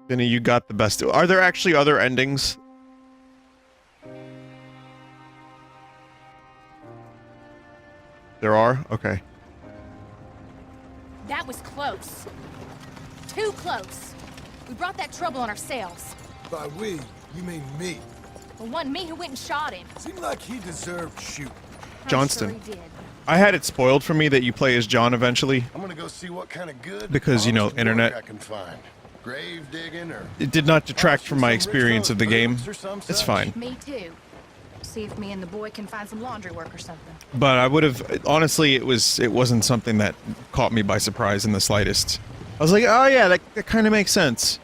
Vinny, you got the best. Are there actually other endings? There are? Okay. That was close. Too close. We brought that trouble on ourselves. By we, you mean me. It wasn't me who went and shot him. Seemed like he deserved shoot. Johnston. I'm sure he did. I had it spoiled for me that you play as John eventually. I'm gonna go see what kind of good Because, you know, internet. I can find. Grave digging or It did not detract from my experience of the game. It's fine. Me too. See if me and the boy can find some laundry work or something. But I would have, honestly, it wasn't something that caught me by surprise in the slightest. I was like, oh yeah, that kind of makes sense.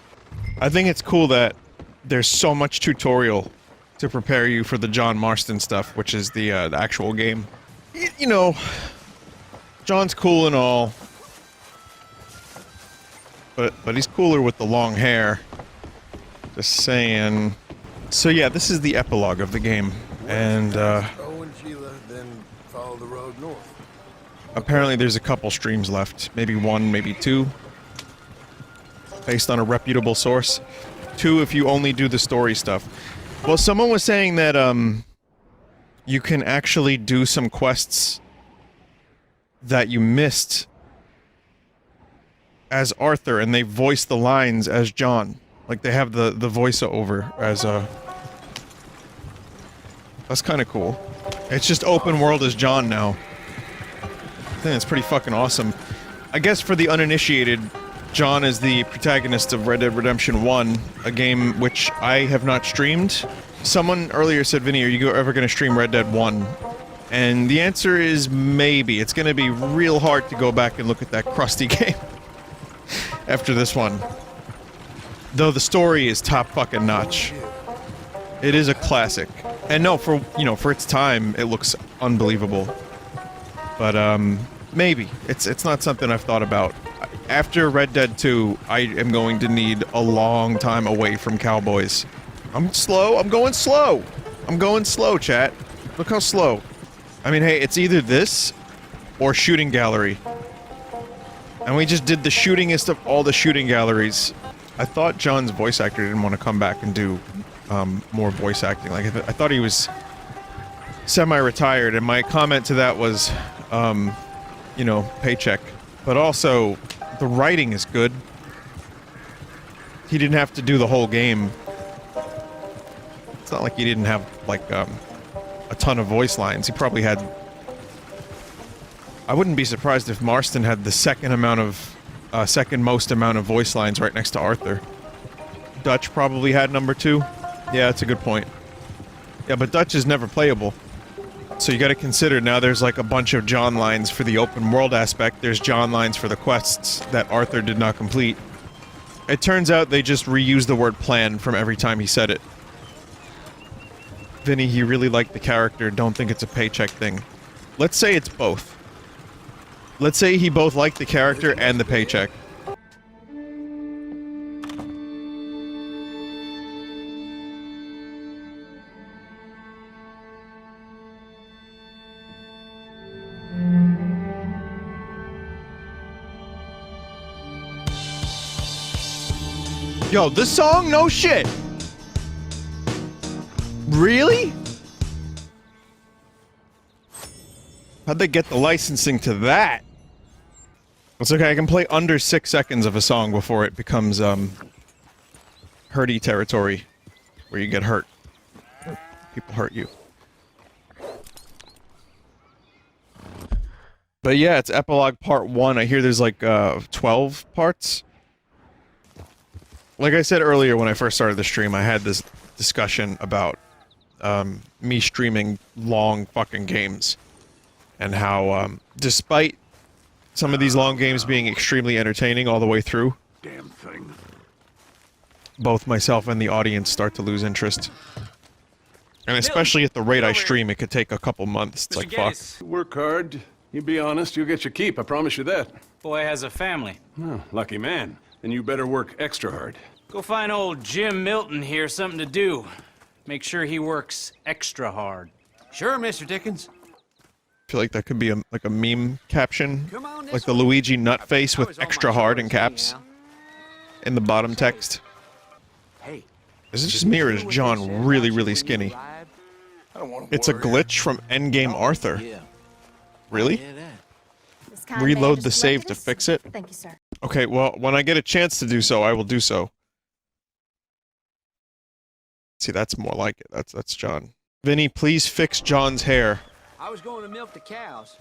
I think it's cool that there's so much tutorial to prepare you for the John Marston stuff, which is the actual game. You know, John's cool and all, but he's cooler with the long hair. Just saying. So yeah, this is the epilogue of the game, and Owen Sheila, then follow the road north. apparently there's a couple streams left, maybe one, maybe two, based on a reputable source. 2 if you only do the story stuff. Well, someone was saying that you can actually do some quests that you missed as Arthur, and they voice the lines as John. Like, they have the voiceover as a... That's kind of cool. It's just open world as John now. I think it's pretty fucking awesome. I guess for the uninitiated, John is the protagonist of Red Dead Redemption 1, a game which I have not streamed. Someone earlier said, Vinny, are you ever going to stream Red Dead 1? And the answer is maybe. It's going to be real hard to go back and look at that crusty game after this one. Though the story is top fucking notch. It is a classic. And no, for, you know, for its time, it looks unbelievable. But, maybe. It's not something I've thought about. After Red Dead 2, I am going to need a long time away from cowboys. I'm slow. I'm going slow. I'm going slow, chat. Look how slow. I mean, hey, it's either this or shooting gallery. And we just did the shootingest of all the shooting galleries. I thought John's voice actor didn't want to come back and do more voice acting. Like, I thought he was semi-retired, and my comment to that was, you know, paycheck. But also, the writing is good. He didn't have to do the whole game. It's not like he didn't have, like, a ton of voice lines. He probably had... I wouldn't be surprised if Marston had the second most amount of voice lines right next to Arthur. Dutch probably had number 2. Yeah, that's a good point. Yeah, but Dutch is never playable. So you gotta consider now there's like a bunch of John lines for the open world aspect. There's John lines for the quests that Arthur did not complete. It turns out they just reused the word plan from every time he said it. Vinny, he really liked the character, don't think it's a paycheck thing. Let's say it's both. Let's say he both liked the character and the paycheck. Yo, this song? No shit! Really? How'd they get the licensing to that? It's okay, I can play under 6 seconds of a song before it becomes, hurty territory. Where you get hurt. People hurt you. But yeah, it's Epilogue Part 1. I hear there's like, 12 parts. Like I said earlier when I first started the stream, I had this discussion about, me streaming long fucking games. And how, despite some of these long games being extremely entertaining all the way through, Damn thing. both myself and the audience start to lose interest. And especially at the rate I stream, it could take a couple months. It's like, fuck. Work hard. You be honest, you'll get your keep, I promise you that. Boy has a family. Oh, lucky man. Then you better work extra hard. Go find old Jim Milton here something to do. Make sure he works extra hard. Sure, Mr. Dickens. I feel like that could be like a meme caption. Like the Luigi nut face with extra hard in caps. In the bottom text. Is it just me or is John really, really skinny? I don't want to It's a glitch from Endgame Arthur. Yeah. Really? This kind man Reload just the save elected to us? fix it? Thank you, sir. Okay, well, when I get a chance to do so, I will do so. See, that's more like it. That's John. Vinny, please fix John's hair. I was going to milk the cows.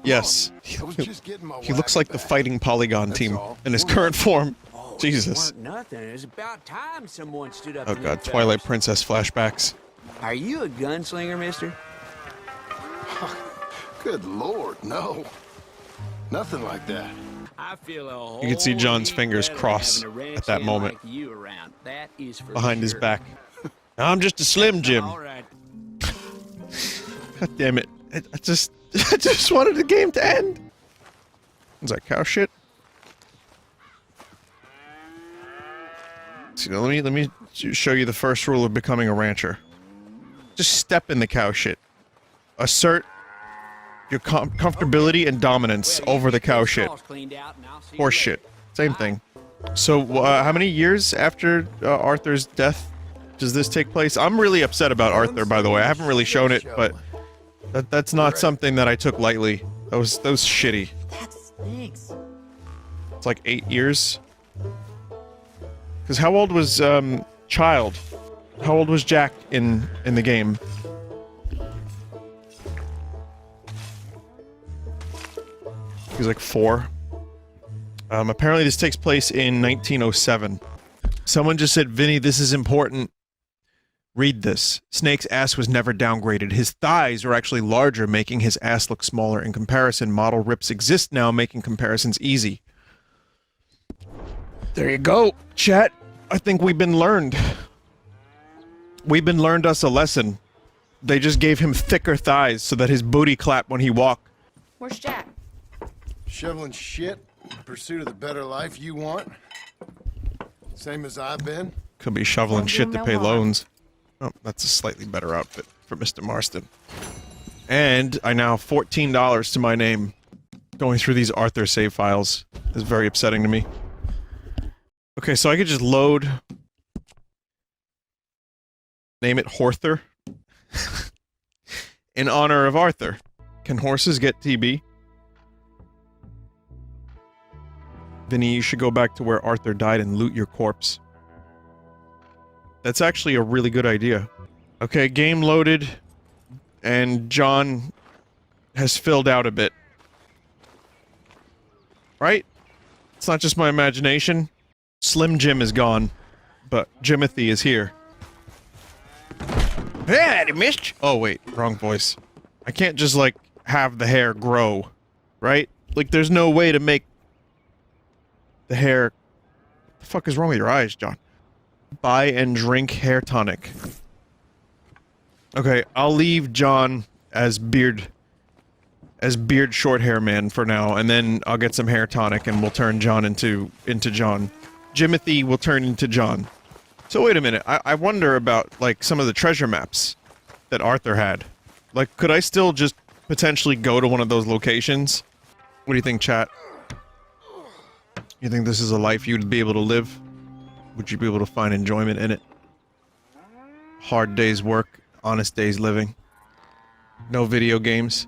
Yes. I was just getting my He looks like the back. fighting Polygon That's team all. in his current form. Oh, Jesus. It weren't nothing. It was about time someone stood up. Oh to god, them Twilight fellas. Princess flashbacks. Are you a gunslinger, mister? Good lord, no. Nothing like that. I feel a whole You can see John's heap fingers better cross having a ranch at that hand moment. like you around. That is for Behind his sure. back. I'm just a Slim Jim. All right. God damn it. I just wanted the game to end. Is that cow shit? See, now let me show you the first rule of becoming a rancher. Just step in the cow shit. Assert your comfortability and dominance Well, over the get cow those shit. stalls cleaned out and I'll see you Horse later. shit. Same thing. So, how many years after Arthur's death does this take place? I'm really upset about Arthur, by the way. I haven't really shown it, but that's not something that I took lightly. That was shitty. That stinks. It's like 8 years. Because how old was Child? How old was Jack in the game? He was like 4. Apparently this takes place in 1907. Someone just said, Vinny, this is important. Read this. Snake's ass was never downgraded. His thighs are actually larger, making his ass look smaller. In comparison, model rips exist now, making comparisons easy. There you go, chat. I think we've been learned. We've been learned us a lesson. They just gave him thicker thighs so that his booty clapped when he walked. Where's Jack? Shoveling shit in pursuit of the better life you want. Same as I've been. Could be shoveling Don't do shit him to no pay harm. loans. Oh, that's a slightly better outfit for Mr. Marston. And I now have $14 to my name. Going through these Arthur save files is very upsetting to me. Okay, so I could just load... Name it Horther. In honor of Arthur. Can horses get TB? Vinny, you should go back to where Arthur died and loot your corpse. That's actually a really good idea. Okay, game loaded. And John has filled out a bit. Right? It's not just my imagination. Slim Jim is gone. But Jimothy is here. Hey, missed. Oh wait, wrong voice. I can't just like have the hair grow, right? Like there's no way to make the hair. What the fuck is wrong with your eyes, John? Buy and drink hair tonic. Okay, I'll leave John as beard short hair man for now, and then I'll get some hair tonic and we'll turn John into John. Jimothy will turn into John. So wait a minute, I wonder about, like, some of the treasure maps that Arthur had. Like, could I still just potentially go to one of those locations? What do you think, chat? You think this is a life you'd be able to live? Would you be able to find enjoyment in it? Hard days work, honest days living. No video games.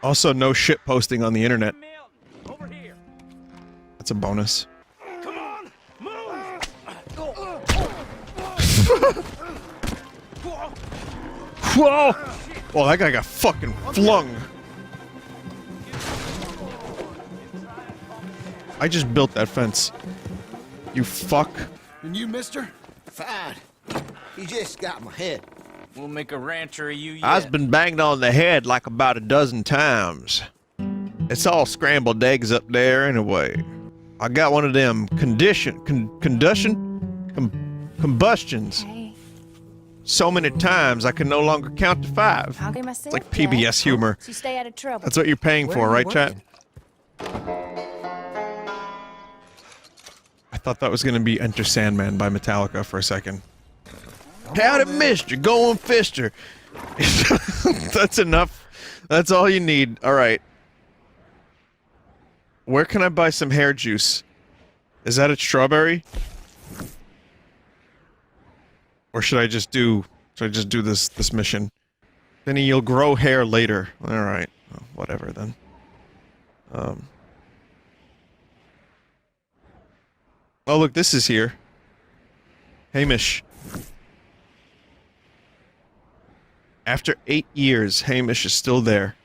Also, no shit posting on the internet. Over here. That's a bonus. Come on, move. Whoa! Well, that guy got fucking flung. I just built that fence. You fuck. And you, mister? Fine. You just got my head. We'll make a rancher of you yet. I've been banged on the head like about a dozen times. It's all scrambled eggs up there anyway. I got one of them combustions. Hey, So many times I can no longer count to 5. I'll get myself. It's like PBS humor. So you stay out of trouble. That's what you're paying Where for, are you right, chat? working? I thought that was gonna be Enter Sandman by Metallica for a second. Howdy, mister, going fister. That's enough. That's all you need. Alright. Where can I buy some hair juice? Is that a strawberry? Or should I just do this mission? Vinny, you'll grow hair later. Alright. Well, whatever then. Oh look, this is here. Hamish. After 8 years, Hamish is still there.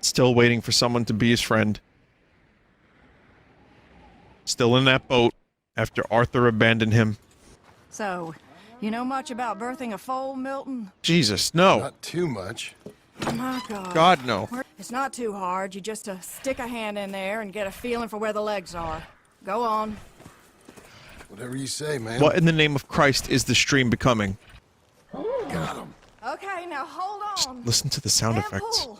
Still waiting for someone to be his friend. Still in that boat after Arthur abandoned him. So, you know much about birthing a foal, Milton? Jesus, no. Not too much. Oh my God. God, no. It's not too hard. You just stick a hand in there and get a feeling for where the legs are. Go on. Whatever you say, man. What in the name of Christ is the stream becoming? Got him. Okay, now hold on. Listen to the sound And effects. pull.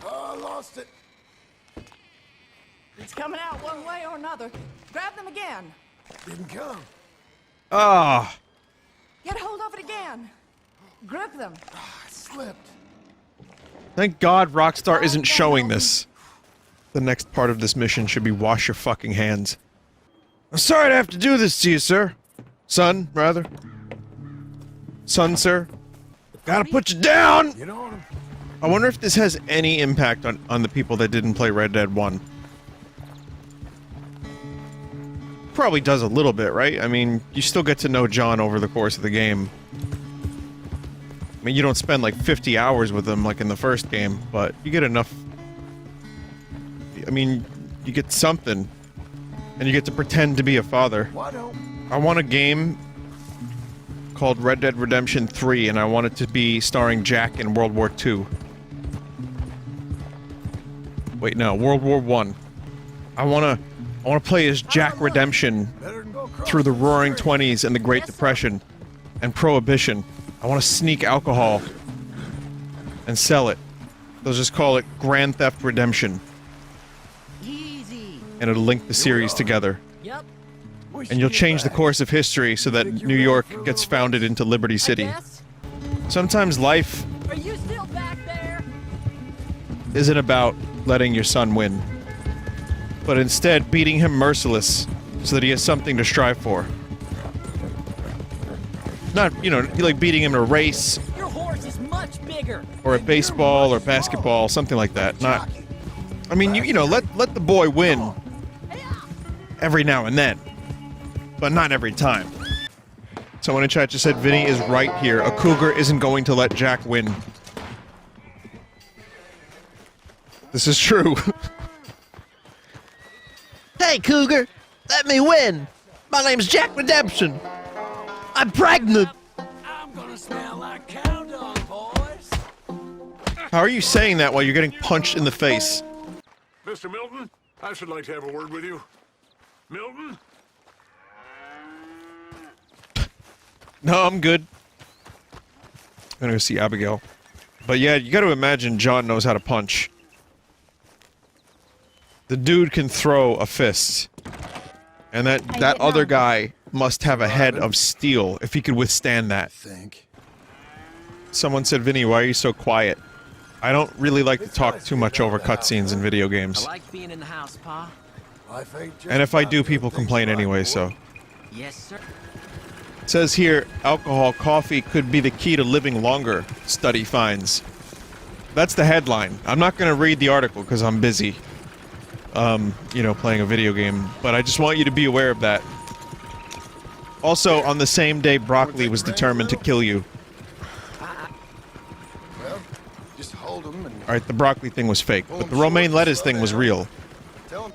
Oh, I lost it. It's coming out one way or another. Grab them again. Didn't come. Ah! Get hold of it again. Grip them. I slipped. Thank God Rockstar isn't showing this. The next part of this mission should be wash your fucking hands. I'm sorry to have to do this to you, sir. Son, rather. Son, sir. Gotta put you down! Get on him. I wonder if this has any impact on the people that didn't play Red Dead 1. Probably does a little bit, right? I mean, you still get to know John over the course of the game. I mean, you don't spend like 50 hours with him like in the first game, but you get enough... I mean, you get something. And you get to pretend to be a father. Why don't... I want a game called Red Dead Redemption 3, and I want it to be starring Jack in World War II. Wait, no, World War I. I wanna play as Jack Redemption Better than go across through the the Roaring street. '20s and the Great Depression and Prohibition. I want to sneak alcohol and sell it. They'll just call it Grand Theft Redemption, Easy. and it'll link the series together. Yep. We should And you'll get change the back. course of history so that New York gets founded into Liberty City. Yes. Sometimes life Are you still back there? isn't about letting your son win, but instead beating him merciless so that he has something to strive for. Not, you know, like beating him in a race Your horse is much bigger. or at baseball or basketball, something like that. Not, I mean, you know, let the boy win every now and then, but not every time. Someone in chat just said Vinny is right here. A cougar isn't going to let Jack win. This is true. Hey, Cougar! Let me win! My name's Jack Redemption! I'm pregnant! I'm gonna smell like cow dung, boys. How are you saying that while you're getting punched in the face? Mr. Milton, I should like to have a word with you. Milton? No, I'm good. I'm gonna go see Abigail. But yeah, you gotta imagine John knows how to punch. The dude can throw a fist. And that other guy must have a head of steel if he could withstand that. Think. Someone said, Vinny, why are you so quiet? I don't really like to talk too much over cutscenes in video games. I like being in the house, Pa. Life ain't just And if I about do, doing people things complain right, anyway, boy. so. Yes, sir. It says here, alcohol, coffee could be the key to living longer, study finds. That's the headline. I'm not gonna read the article because I'm busy. You know, playing a video game, but I just want you to be aware of that. Also, on the same day, broccoli was determined to kill you. Well, just hold them and Alright, the broccoli thing was fake, but the romaine lettuce thing was real. tell them.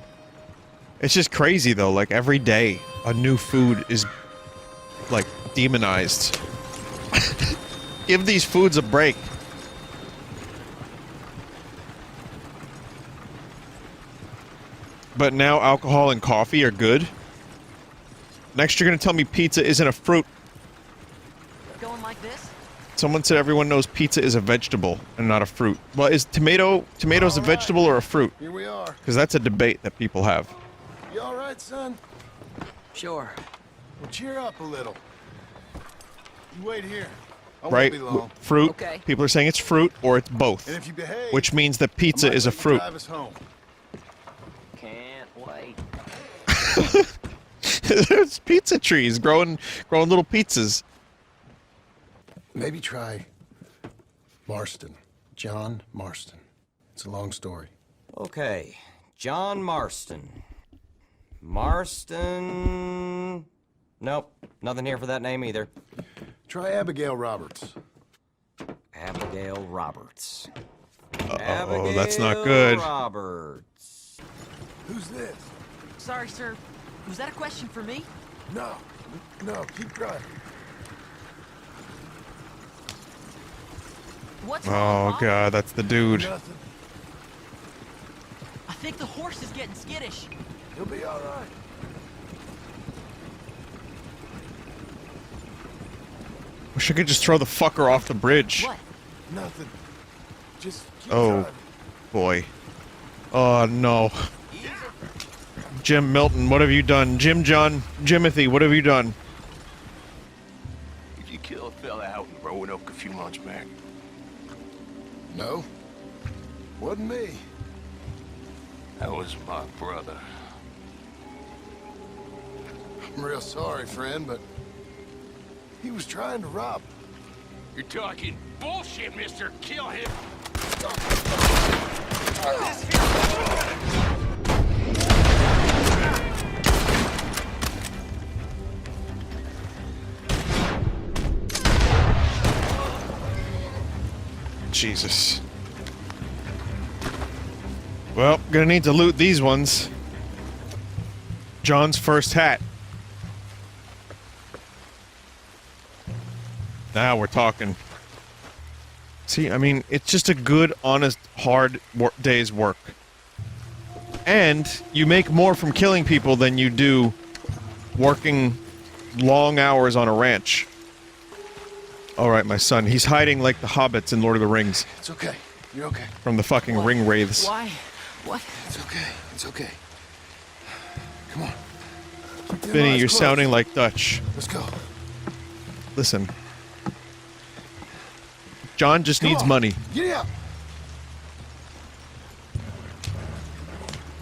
It's just crazy though, like every day, a new food is, like, demonized. Give these foods a break. But now alcohol and coffee are good? Next you're gonna tell me pizza isn't a fruit. Going like this? Someone said everyone knows pizza is a vegetable and not a fruit. Well, is tomatoes a vegetable or a fruit? Here we are. Because that's a debate that people have. You all right, son? Sure. Well, cheer up a little. You wait here. I Right? won't be long. Fruit. Okay. People are saying it's fruit or it's both. And if you behave, Which means that I pizza might is a let you fruit. drive us home. Can't wait. There's pizza trees growing little pizzas. Maybe try Marston. John Marston. It's a long story. Okay, John Marston. Marston... Nope, nothing here for that name either. Try Abigail Roberts. Abigail Roberts. Uh-oh, that's not good. Roberts. Who's this? Sorry, sir. Was that a question for me? No. No, keep trying. What's wrong, Oh Bob? god, that's the dude. Nothing. I think the horse is getting skittish. He'll be all right. Wish I could just throw the fucker off the bridge. What? Nothing. Just keep Oh, driving. boy. Oh, no. Jim Milton, what have you done? Jimothy, what have you done? Did you kill a fella out in Roanoke a few months back? No. Wasn't me. That was my brother. I'm real sorry, friend, but he was trying to rob. You're talking bullshit, mister. Kill him. Jesus. Well, gonna need to loot these ones. John's first hat. Now we're talking. See, I mean, it's just a good, honest, hard day's work. And you make more from killing people than you do working long hours on a ranch. Alright, my son. He's hiding like the hobbits in Lord of the Rings. It's okay. You're okay. From the fucking ring wraiths. Why? What? It's okay. It's okay. Come on. Keep your Vinny, eyes you're closed. sounding like Dutch. Let's go. Listen. John just Come needs on. money. Giddy up.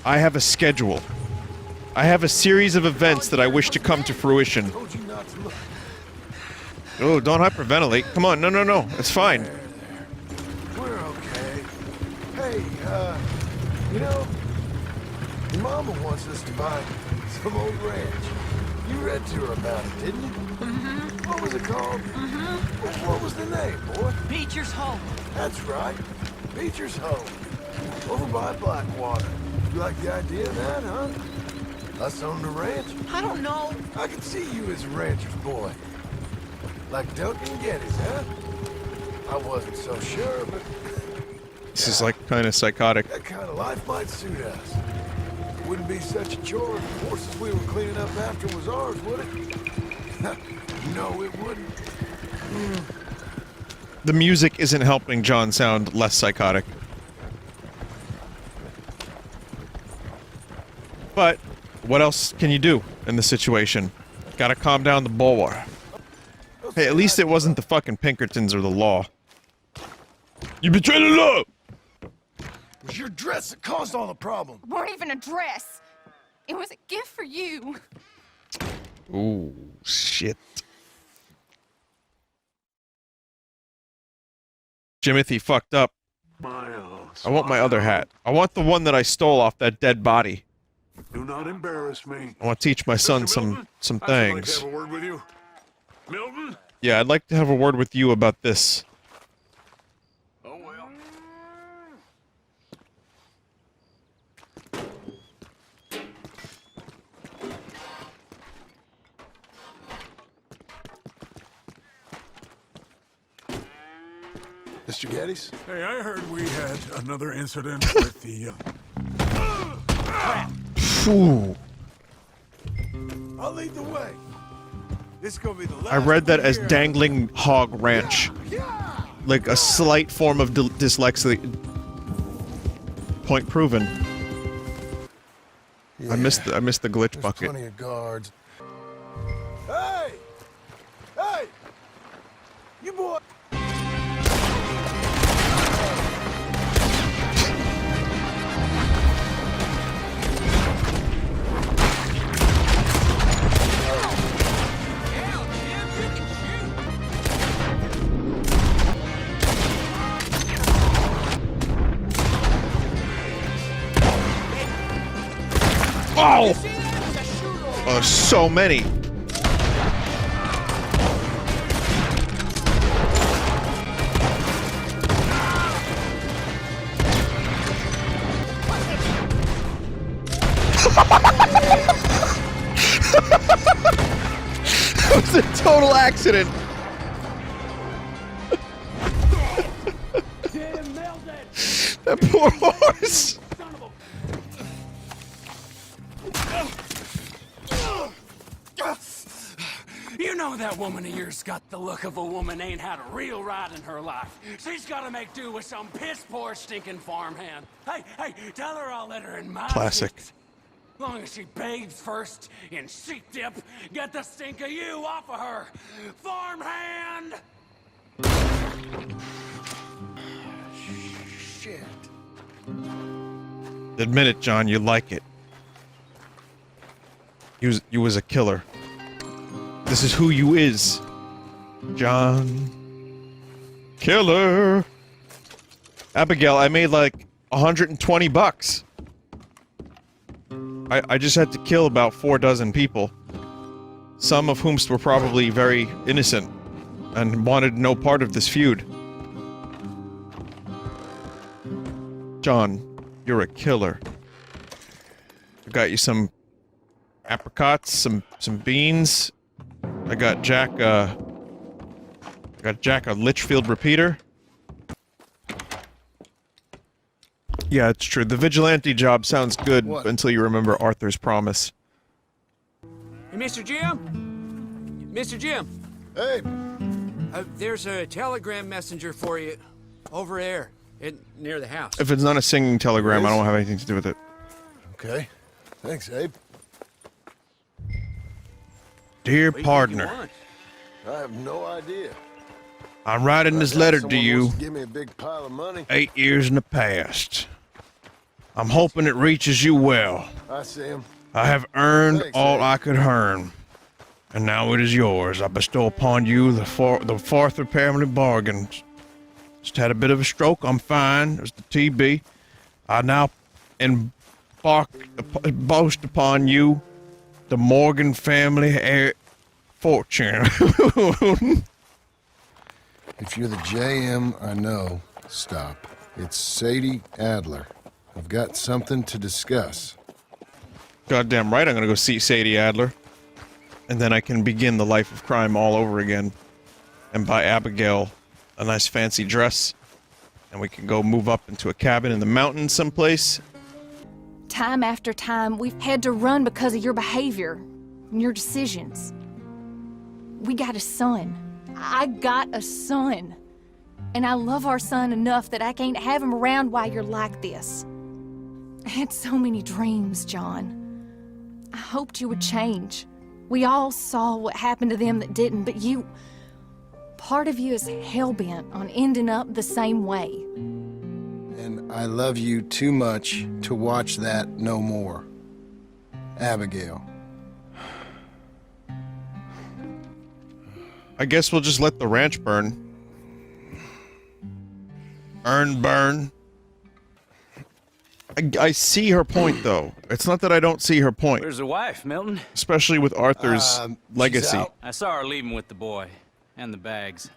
I have a schedule. I have a series of events that I wish to come to fruition. Told you not to look. Oh, don't hyperventilate. Come on, no. It's fine. We're okay. Hey, you know, your mama wants us to buy some old ranch. You read to her about it, didn't you? Mm-hmm. What was it called? Mm-hmm. What was the name, boy? Beecher's home. That's right. Beecher's home. Over by Blackwater. You like the idea of that, huh? Us own the ranch? I don't know. I can see you as a rancher's boy. Like Duncan Geddes, huh? I wasn't so sure, but This is like kind of psychotic. that kind of life might suit us. It wouldn't be such a chore if the horses we were cleaning up after was ours, would it? No, it wouldn't. The music isn't helping John sound less psychotic. But what else can you do in this situation? Gotta calm down the boar. Hey, at least it wasn't the fucking Pinkertons or the law. You betrayed the law! It was your dress that caused all the problem. It weren't even a dress. It was a gift for you. Ooh, shit. Jimothy fucked up. Miles. I want my other hat. I want the one that I stole off that dead body. Do not embarrass me. I want to teach my son Mr. Milton, some I'd like to things. have a word with you. Milton? Yeah, I'd like to have a word with you about this. Oh, well. Mr. Geddes? Hey, I heard we had another incident with the, Phew. I'll lead the way. This is gonna be the last I read that as year. dangling hog ranch. Yeah! Like a slight form of dyslexia. Point proven. I missed the glitch There's bucket. plenty of guards. Hey! Hey! You boy! Oh! Oh, there's so many. It was a total accident. That poor horse. You know that woman of yours got the look of a woman ain't had a real ride in her life. She's gotta make do with some piss-poor stinking farmhand. Hey, tell her I'll let her in my Classic. seat. Long as she bathes first in sheep dip, get the stink of you off of her, farmhand! Shit. Admit it, John, you like it. You was a killer. This is who you is. John. Killer. Abigail, I made like $120. I just had to kill about 4 dozen people. Some of whom were probably very innocent and wanted no part of this feud. John, you're a killer. I got you some apricots, some beans. I got Jack a Litchfield repeater. Yeah, it's true. The vigilante job sounds good until you remember Arthur's promise. Hey, Mr. Jim? Mr. Jim? Hey, There's a telegram messenger for you over there, near the house. If it's not a singing telegram, I don't have anything to do with it. okay. Thanks, Abe. Dear partner, I have no idea. I'm writing this letter to you Give me a big pile of money. 8 years in the past. I'm hoping it reaches you well. I see him. I have earned Thanks, all Abe. I could earn, and now it is yours. I bestow upon you the fourth family bargain. Just had a bit of a stroke. I'm fine. It was the TB. I now boast upon you the Morgan family fortune. If you're the JM, I know. Stop. It's Sadie Adler. I've got something to discuss. Goddamn right I'm gonna go see Sadie Adler. And then I can begin the life of crime all over again. And buy Abigail a nice fancy dress. And we can go move up into a cabin in the mountains someplace. Time after time, we've had to run because of your behavior and your decisions. We got a son. I got a son. And I love our son enough that I can't have him around while you're like this. I had so many dreams, John. I hoped you would change. We all saw what happened to them that didn't, but you... Part of you is hell-bent on ending up the same way. And I love you too much to watch that no more. Abigail. I guess we'll just let the ranch burn. Burn. I see her point, though. It's not that I don't see her point. Where's the wife, Milton? Especially with Arthur's legacy. out. I saw her leaving with the boy. And the bags.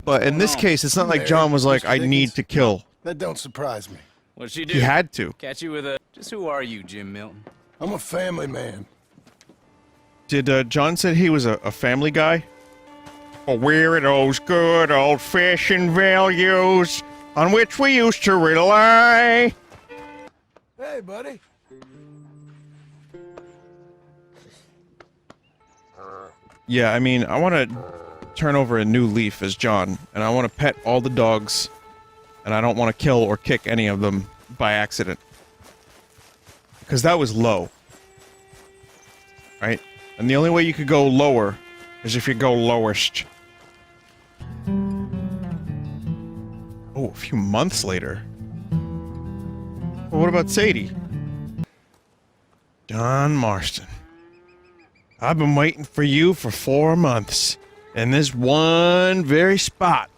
But in this case, it's not like John was like, I need to kill. That don't surprise me. What'd she do? He had to. Catch you with a... Just who are you, Jim Milton? I'm a family man. Did John said he was a family guy? Or where are those good old-fashioned values on which we used to rely? Hey, buddy. Yeah, I mean, I want to turn over a new leaf as John, and I want to pet all the dogs, and I don't want to kill or kick any of them by accident. Because that was low. Right? And the only way you could go lower is if you go lowest. Oh, a few months later. Well, what about Sadie? John Marston. I've been waiting for you for 4 months. In this one very spot.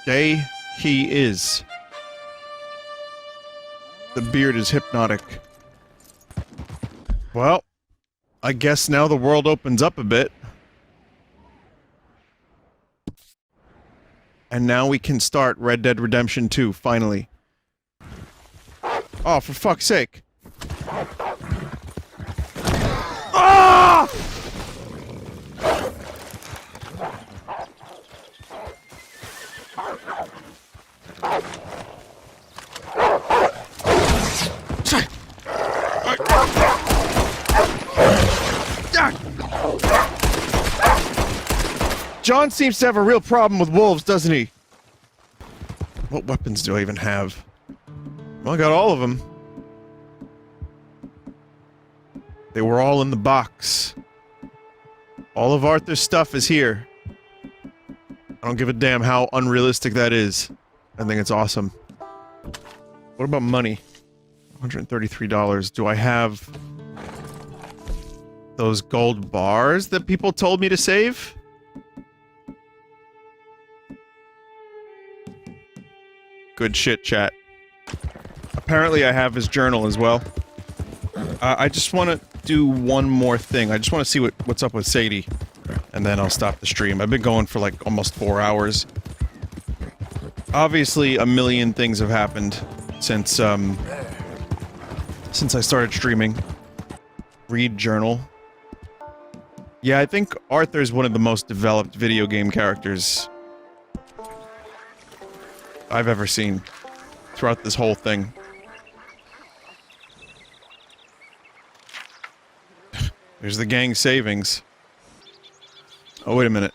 Day he is. The beard is hypnotic. Well, I guess now the world opens up a bit. And now we can start Red Dead Redemption 2, finally. Oh, for fuck's sake. Ah! John seems to have a real problem with wolves, doesn't he? What weapons do I even have? Well, I got all of them. They were all in the box. All of Arthur's stuff is here. I don't give a damn how unrealistic that is. I think it's awesome. What about money? $133. Do I have those gold bars that people told me to save? Good shit, chat. Apparently I have his journal as well. I just want to do one more thing. I just want to see what's up with Sadie. And then I'll stop the stream. I've been going for like almost 4 hours. Obviously, a million things have happened since I started streaming. Read journal. Yeah, I think Arthur's one of the most developed video game characters I've ever seen throughout this whole thing. There's the gang savings. Oh, wait a minute.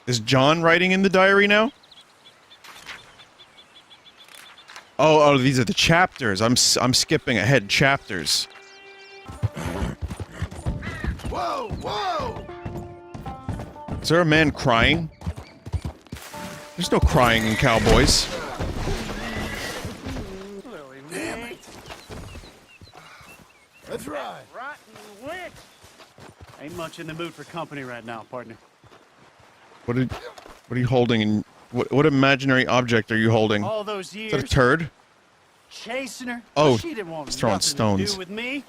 Is John writing in the diary now? Oh, these are the chapters. I'm skipping ahead chapters. Whoa, whoa! Is there a man crying? There's no crying in Cowboys. Damn it! That's right. Rotten witch! Ain't much in the mood for company right now, partner. What are you holding? And what imaginary object are you holding? All those years. Is that a turd? Chasing her. Oh, She didn't want he's throwing nothing to stones. do with me.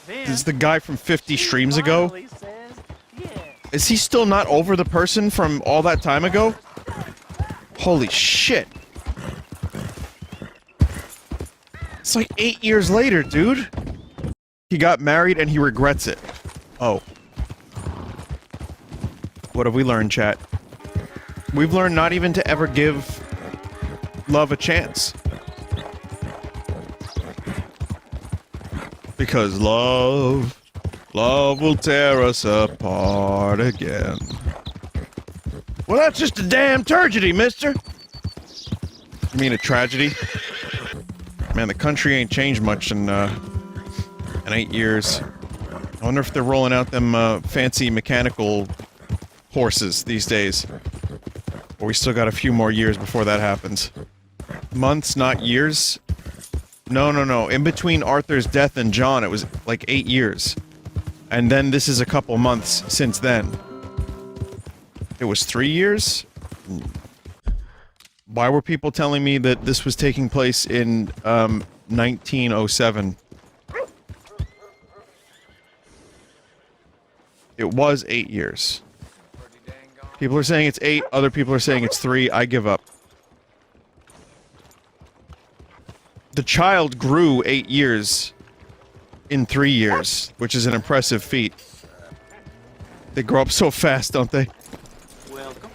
Then, This is the guy from 50 streams ago? finally says yes. Is he still not over the person from all that time ago? Holy shit. It's like 8 years later, dude. He got married and he regrets it. Oh. What have we learned, chat? We've learned not even to ever give love a chance. Because love will tear us apart again. Well, that's just a damn tragedy, mister! You mean a tragedy? Man, the country ain't changed much in 8 years. I wonder if they're rolling out them fancy mechanical horses these days. Or we still got a few more years before that happens. Months, not years? No. In between Arthur's death and John, it was like 8 years. And then this is a couple months since then. It was 3 years? Why were people telling me that this was taking place in 1907? It was 8 years. People are saying it's 8, other people are saying it's 3. I give up. The child grew 8 years in 3 years, which is an impressive feat. They grow up so fast, don't they? Welcome.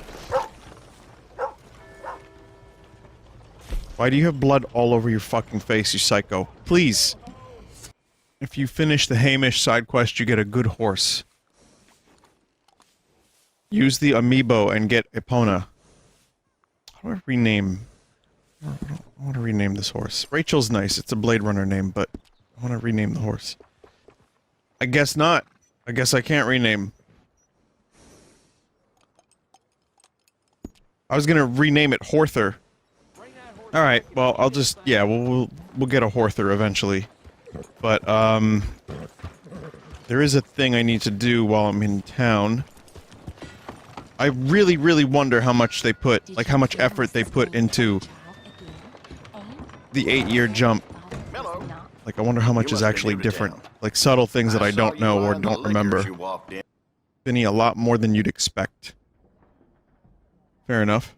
Why do you have blood all over your fucking face, you psycho? Please. If you finish the Hamish side quest, you get a good horse. Use the amiibo and get Epona. How do I rename? I want to rename this horse. Rachel's nice. It's a Blade Runner name, but I want to rename the horse. I guess not. I guess I can't rename. I was gonna rename it Horther. All right. Well, I'll just we'll get a Horther eventually. But there is a thing I need to do while I'm in town. I really, really wonder how much they put, like how much effort they put into the 8-year jump. Like, I wonder how much is actually different. Like, subtle things that I don't know or don't remember. Vinny, a lot more than you'd expect. Fair enough.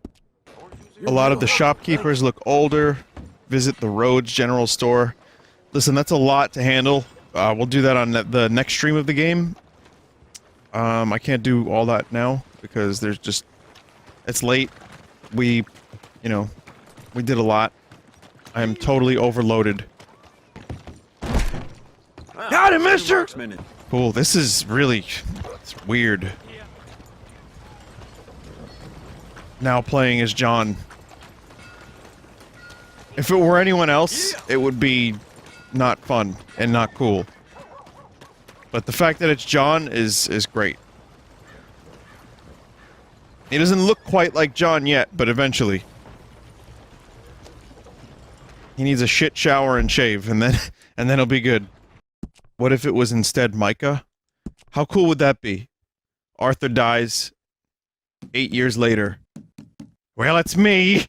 A lot of the shopkeepers look older. Visit the Rhodes General Store. Listen, that's a lot to handle. We'll do that on the next stream of the game. I can't do all that now because there's just... It's late. We, you know, we did a lot. I am totally overloaded. Got him, mister! Cool, this is really... It's weird. Now playing as John. If it were anyone else, it would be not fun and not cool. But the fact that it's John is great. He doesn't look quite like John yet, but eventually. He needs a shit shower and shave, and then he'll be good. What if it was instead Micah? How cool would that be? Arthur dies 8 years later. Well, it's me!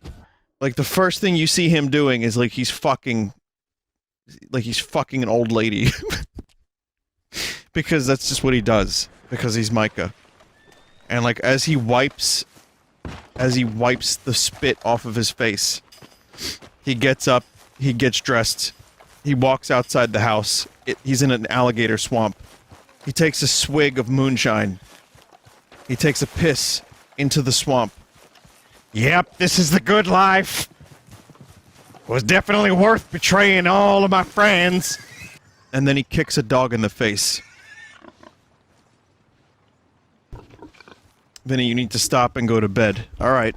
Like, the first thing you see him doing is like he's fucking an old lady. Because that's just what he does. Because he's Micah. And like, as he wipes the spit off of his face, he gets up, he gets dressed, he walks outside the house. He's in an alligator swamp. He takes a swig of moonshine. He takes a piss into the swamp. Yep, this is the good life. Was definitely worth betraying all of my friends. And then he kicks a dog in the face. Vinny, you need to stop and go to bed. Alright.